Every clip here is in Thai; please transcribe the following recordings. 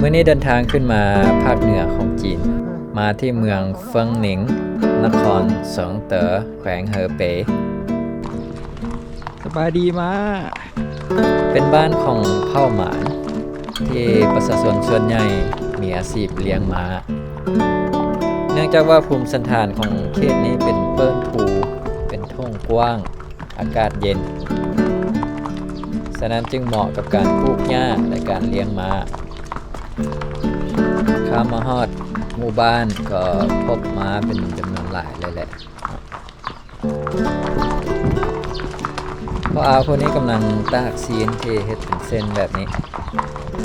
มื้อนี้เดินทางขึ้นมาภาคเหนือของจีนมาที่เมืองเฟิงหนิงนครเสิงเต๋อแขวงเหอเป๋สบายดีมาก เป็นบ้านของเผ่าหมานที่ประชาชนส่วนใหญ่มีอาชีพเลี้ยงม้าเนื่องจากว่าภูมิสันฐานของเขตนี้เป็นเปิ้นภูเป็นทุ่งกว้างอากาศเย็นฉะนั้นจึงเหมาะกับการปลูกหญ้าและการเลี้ยงม้าข้ามมาฮอดหมู่บ้านก็พบม้าเป็นจำนวนหลายเลยแหละพ่ออาพวกนี้กำลังตากซีนที่เฮ็ดเป็นเส้นแบบนี้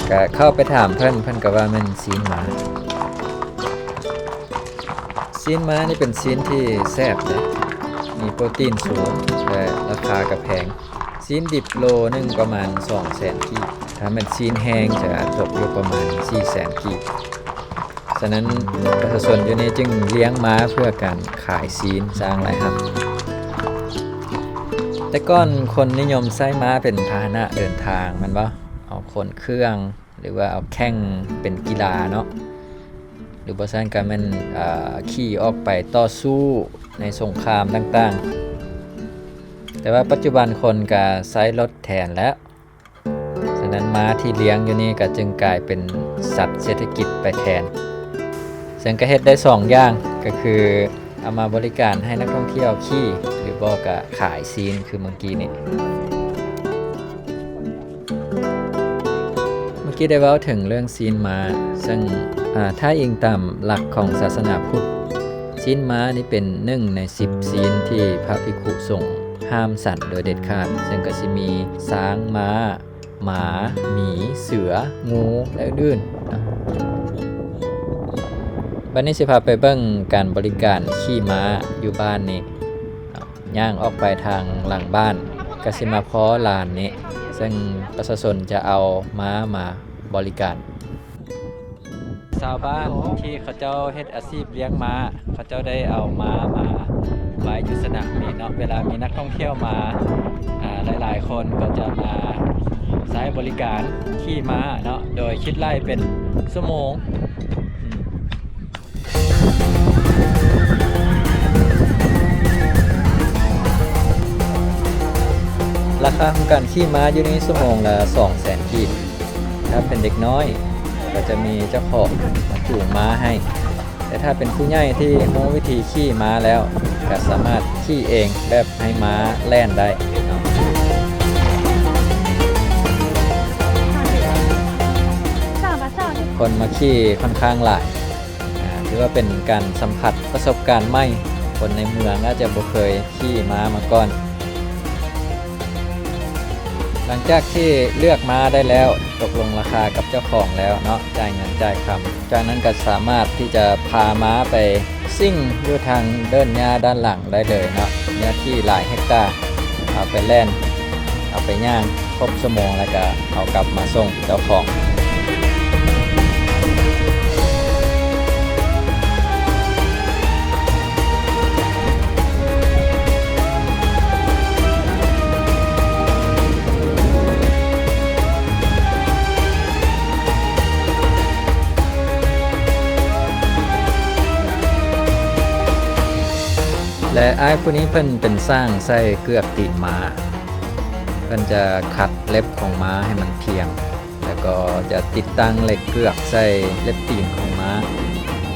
ก็เข้าไปถามเพิ่นก็ว่ามันซีนม้าซีนม้านี่เป็นซีนที่แซ่บนะมีโปรตีนสูงและราคาก็แพงซีนดิบโลนึงประมาณ 200,000 กีบถ้าเป็นซีนแห้งจะตกอยู่ประมาณ 400,000 กีบฉะนั้นประชาชนอยู่นี่จึงเลี้ยงม้าเพื่อการขายซีนสร้างรายรับแต่ก่อนคนนิยมใช้ม้าเป็นพาหนะเดินทางมันบ่เอาคนเครื่องหรือว่าเอาแข่งเป็นกีฬาเนาะหรือบ่ซั่นก็แม่นขี่ออกไปต่อสู้ในสงครามต่างๆแต่ว่าปัจจุบันคนก็ใช้รถแทนแล้วฉะนั้นม้าที่เลี้ยงอยู่นี่ก็จึงกลายเป็นสัตว์เศรษฐกิจไปแทนซึ่งก็เฮ็ดได้2อย่างก็คือเอามาบริการให้นักท่องเที่ยวขี่หรือบ่ก็ขายซีนคือเมื่อกี้นี่เมื่อกี้ได้เว้าถึงเรื่องซีนม้าซึ่งถ้าอิงตามหลักของศาสนาพุทธซีนม้านี่เป็น1ใน10ซีนที่พระภิกขุสงฆ์ห้ามสัตว์โดยเด็ดขาดซึ่งก็สิมีช้างม้าหมาหมีเสืองูและอื่นบัดนี้สิพาไปเบิ่งการบริการขี่ม้าอยู่บ้านนี้ย่างออกไปทางหลังบ้านก็สิมาพ้อลานนี้ซึ่งประชาชนจะเอาม้ามาบริการชาวบ้านที่เขาเจ้าเฮ็ดอาชีพเลี้ยงม้าเขาเจ้าได้เอาม้ามาไว้อยู่สนามนี้เนาะเวลามีนักท่องเที่ยวมาหลายๆคนก็จะมาใช้บริการขี่ม้าเนาะโดยคิดไล่เป็นชั่วโมงราคาของการขี่ม้าอยู่ในชั่วโมงละ 200,000 กีบถ้าเป็นเด็กน้อยก็จะมีเจ้าของมาจูงม้าให้แต่ถ้าเป็นผู้ใหญ่ที่รู้วิธีขี่ม้าแล้วก็สามารถขี่เองแบบให้ม้าแล่นได้เนาะคนมาขี่ค่อนข้างหลายถือว่าเป็นการสัมผัสประสบการณ์ใหม่คนในเมืองอาจจะบ่เคยขี่ม้ามาก่อนหลังจากที่เลือกม้าได้แล้วตกลงราคากับเจ้าของแล้วเนาะจ่ายเงินจ่ายคำจากนั้นก็สามารถที่จะพาม้าไปซิ่งอยู่ทางเดินหญ้าด้านหลังได้เลยเนาะเนื้อที่หลายเฮกตาร์เอาไปแล่นเอาไปย่างครบชั่วโมงแล้วก็เอากลับมาส่งเจ้าของและอ้ายผู้นี้เพิ่นเป็นสร้างไส้เกือกตีนม้าเพิ่นจะขัดเล็บของม้าให้มันเพียงแล้วก็จะติดตั้งเหล็กเกือกใส่เล็บตีนของม้า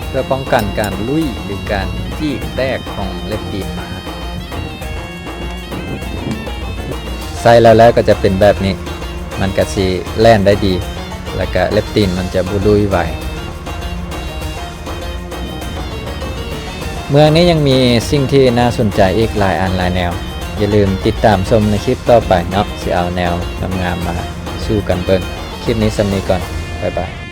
เพื่อป้องกันการลุ่ยหรือการจี้แตกของเล็บตีนม้าใส่แล้วก็จะเป็นแบบนี้มันก็สิแล่นได้ดีแล้วก็เล็บตีนมันจะบ่ลุ่ยไหวเมืองนี้ยังมีสิ่งที่น่าสนใจอีกหลายอันหลายแนวอย่าลืมติดตามชมในคลิปต่อไปเนาะสิเอาแนวงามๆมาสู้กันเบิ่งคลิปนี้สำนี้ก่อนบ๊ายบาย